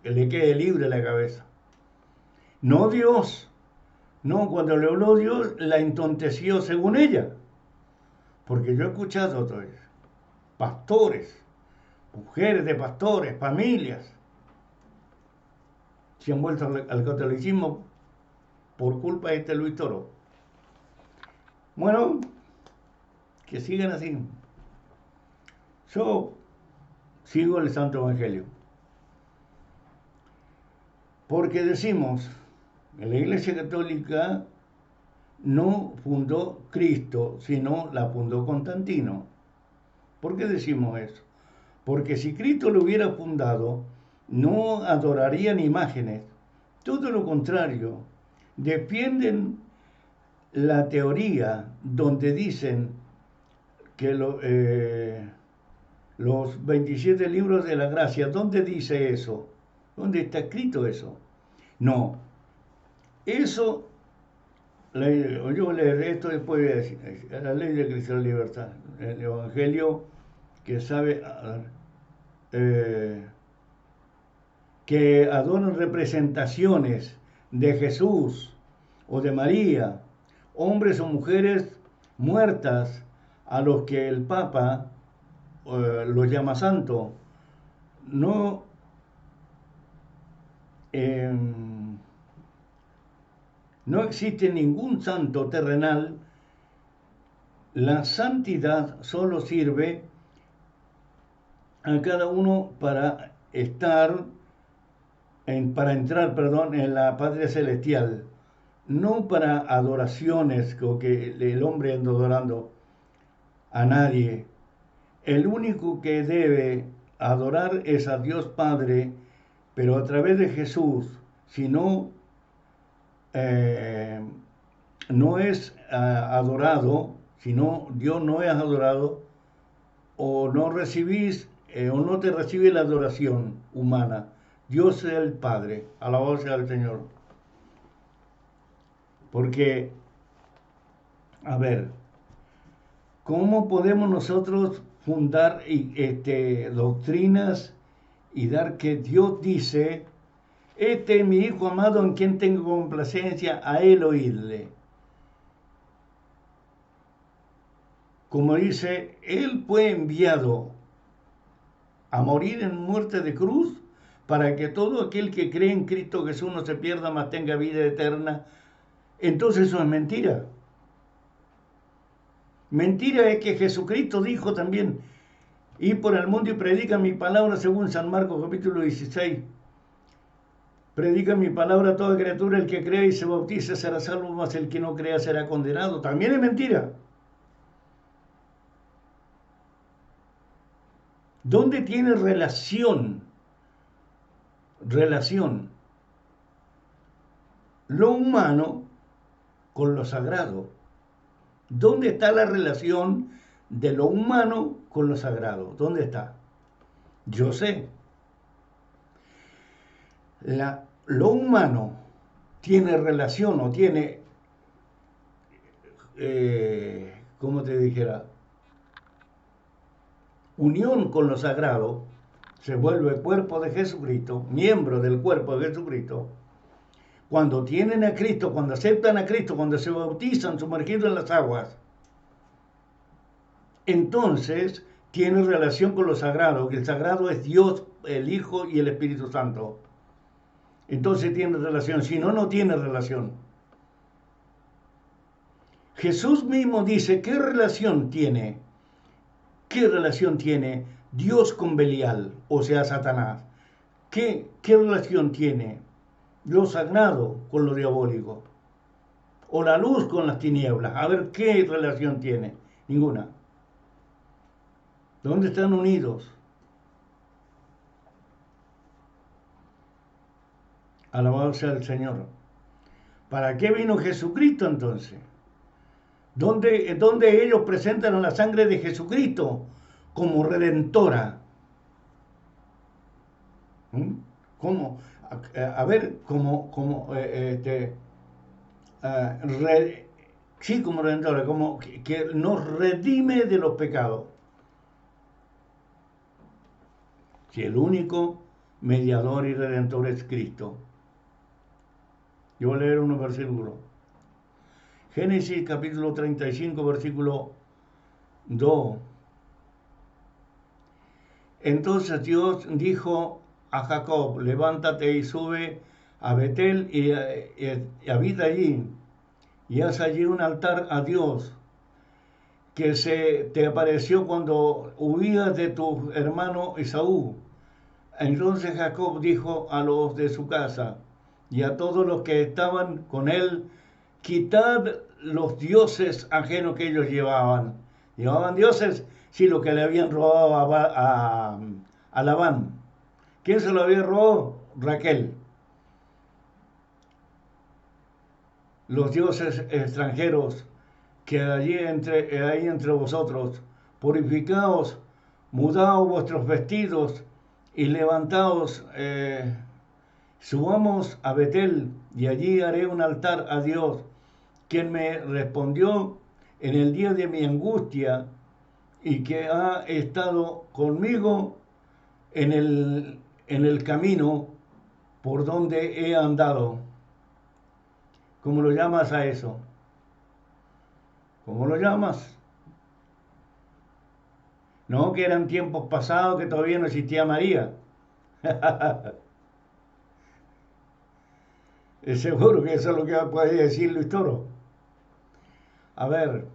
le quede libre la cabeza. No Dios. No, cuando le habló Dios, la entonteció según ella. Porque yo he escuchado todo eso. Pastores, mujeres de pastores, familias, se han vuelto al catolicismo por culpa de este Luis Toro. Bueno, que sigan así. Yo sigo el Santo Evangelio. Porque decimos, en la Iglesia Católica no fundó Cristo, sino la fundó Constantino. ¿Por qué decimos eso? Porque si Cristo lo hubiera fundado, no adorarían imágenes. Todo lo contrario, defienden la teoría donde dicen que los 27 libros de la gracia, ¿dónde dice eso? ¿Dónde está escrito eso? No, eso yo voy a leer esto y después voy a decir, la ley de Cristo de la libertad, el Evangelio que sabe, eh, que adoran representaciones de Jesús o de María, hombres o mujeres muertas a los que el Papa los llama santo, no, eh, no existe ningún santo terrenal. La santidad solo sirve a cada uno para para entrar, perdón, en la patria celestial, no para adoraciones o que el hombre anda adorando a nadie. El único que debe adorar es a Dios Padre, pero a través de Jesús. Si no, no es adorado, si no, Dios no es adorado, o no recibís, o no te recibe la adoración humana. Dios es el Padre, alabado sea el Señor. Porque, a ver, ¿cómo podemos nosotros fundar doctrinas y dar que Dios dice, este es mi Hijo amado en quien tengo complacencia, a él oírle? Como dice, él fue enviado a morir en muerte de cruz para que todo aquel que cree en Cristo Jesús no se pierda, mas tenga vida eterna. Entonces eso es mentira. Mentira es que Jesucristo dijo también, y por el mundo y predica mi palabra, según San Marcos capítulo 16. Predica mi palabra a toda criatura, el que crea y se bautice será salvo, mas el que no crea será condenado. También es mentira. ¿Dónde tiene relación lo humano con lo sagrado? ¿Dónde está la relación de lo humano con lo sagrado? ¿Dónde está? Yo sé. Lo humano tiene relación o tiene, ¿cómo te dijera? Unión con lo sagrado, se vuelve cuerpo de Jesucristo, miembro del cuerpo de Jesucristo, cuando tienen a Cristo, cuando aceptan a Cristo, cuando se bautizan sumergidos en las aguas. Entonces tiene relación con lo sagrado, que el sagrado es Dios, el Hijo y el Espíritu Santo. Entonces tiene relación, si no, no tiene relación. Jesús mismo dice, ¿qué relación tiene? ¿Qué relación tiene Dios con Belial, o sea, Satanás? ¿Qué relación tiene lo sagrado con lo diabólico? ¿O la luz con las tinieblas? A ver, ¿qué relación tiene? Ninguna. ¿Dónde están unidos? Alabado sea el Señor. ¿Para qué vino Jesucristo entonces? ¿Dónde ellos presentan a la sangre de Jesucristo como redentora? ¿Cómo? A ver, sí, como redentora, como que nos redime de los pecados. Si el único mediador y redentor es Cristo. Yo voy a leer unos versículos. Génesis capítulo 35, versículo 2. Entonces Dios dijo a Jacob, levántate y sube a Betel y habita allí, y haz allí un altar a Dios, que se te apareció cuando huías de tu hermano Esaú. Entonces Jacob dijo a los de su casa y a todos los que estaban con él, quitad los dioses ajenos que ellos llevaban. ¿Llevaban dioses? Sí, lo que le habían robado a Labán. ¿Quién se lo había robado? Raquel. Los dioses extranjeros que ahí entre vosotros, purificaos, mudaos vuestros vestidos y levantaos, subamos a Betel y allí haré un altar a Dios quien me respondió en el día de mi angustia y que ha estado conmigo en el camino por donde he andado. ¿Cómo lo llamas a eso? ¿Cómo lo llamas? No, que eran tiempos pasados, que todavía no existía María. Es seguro que eso es lo que puede decir Luis Toro. A ver,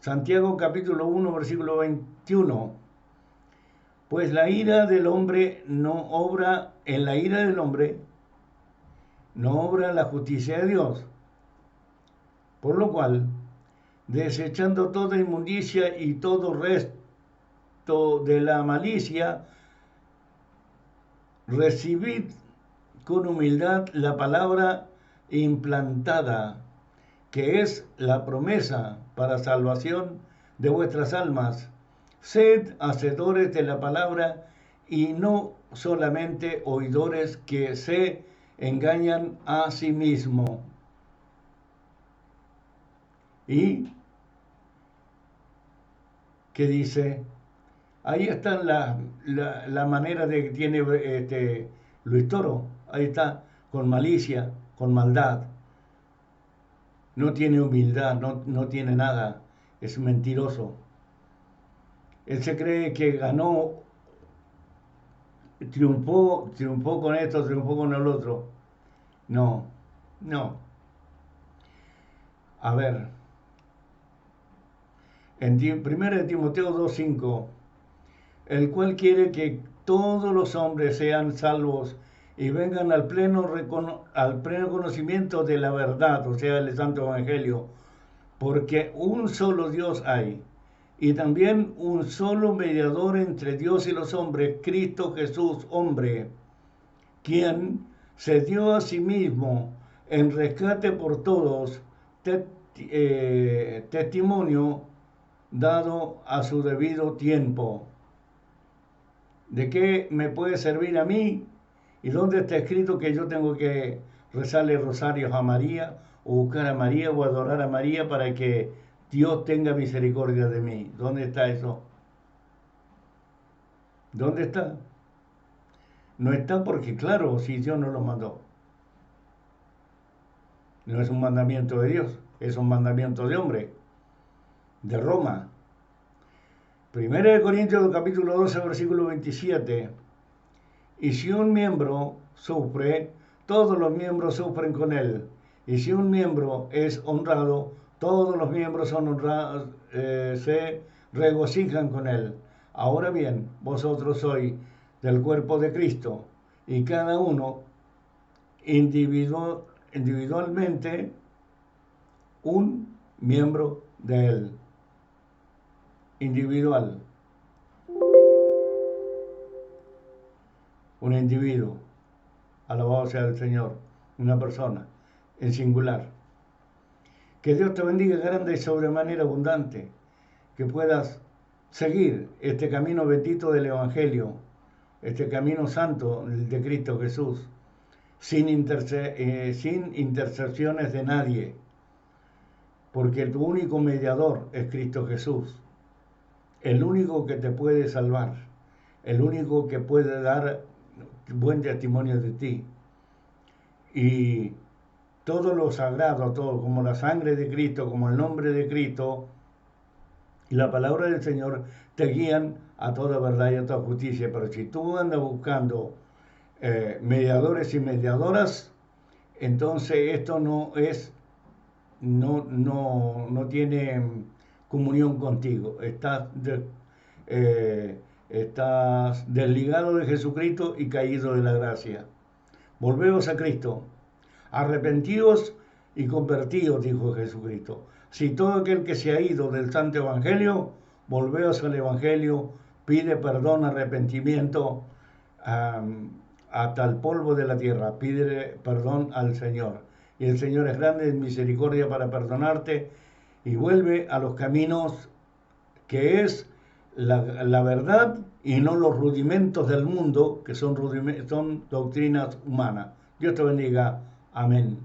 Santiago capítulo 1, versículo 21. Pues la ira del hombre no obra, en la ira del hombre no obra la justicia de Dios. Por lo cual, desechando toda inmundicia y todo resto de la malicia, recibid con humildad la palabra implantada, que es la promesa para salvación de vuestras almas. Sed hacedores de la palabra y no solamente oidores que se engañan a sí mismos. Y que dice, ahí está la manera de que tiene Luis Toro, ahí está, con malicia, con maldad. No tiene humildad, no tiene nada, es mentiroso. Él se cree que ganó, triunfó con esto, triunfó con el otro. No, no. A ver, en 1 Timoteo 2:5, el cual quiere que todos los hombres sean salvos y vengan al pleno conocimiento de la verdad, o sea, el Santo Evangelio, porque un solo Dios hay, y también un solo mediador entre Dios y los hombres, Cristo Jesús, hombre, quien se dio a sí mismo en rescate por todos, testimonio dado a su debido tiempo. ¿De qué me puede servir a mí? ¿Y dónde está escrito que yo tengo que rezarle rosarios a María, o buscar a María, o adorar a María para que Dios tenga misericordia de mí? ¿Dónde está eso? ¿Dónde está? No está porque, claro, si Dios no lo mandó. No es un mandamiento de Dios, es un mandamiento de hombre, de Roma. 1 Corintios capítulo 12, versículo 27. Y si un miembro sufre, todos los miembros sufren con él. Y si un miembro es honrado, todos los miembros son honrados, se regocijan con él. Ahora bien, vosotros sois del cuerpo de Cristo, y cada uno individualmente un miembro de él. Individual. Un individuo. Alabado sea el Señor. Una persona en singular. Que Dios te bendiga grande y sobremanera abundante. Que puedas seguir este camino bendito del Evangelio, este camino santo de Cristo Jesús, sin intercesiones de nadie, porque tu único mediador es Cristo Jesús, el único que te puede salvar, el único que puede dar buen testimonio de ti. Y todo lo sagrado, todo como la sangre de Cristo, como el nombre de Cristo y la palabra del Señor te guían a toda verdad y a toda justicia. Pero si tú andas buscando mediadores y mediadoras, entonces esto no tiene comunión contigo. Estás desligado de Jesucristo y caído de la gracia. Volveos a Cristo, arrepentíos y convertíos, dijo Jesucristo. Si todo aquel que se ha ido del Santo Evangelio, volveos al Evangelio, pide perdón, arrepentimiento hasta el polvo de la tierra, pide perdón al Señor. Y el Señor es grande en misericordia para perdonarte, y vuelve a los caminos que es la verdad y no los rudimentos del mundo, que son doctrinas humanas. Dios te bendiga. Amén.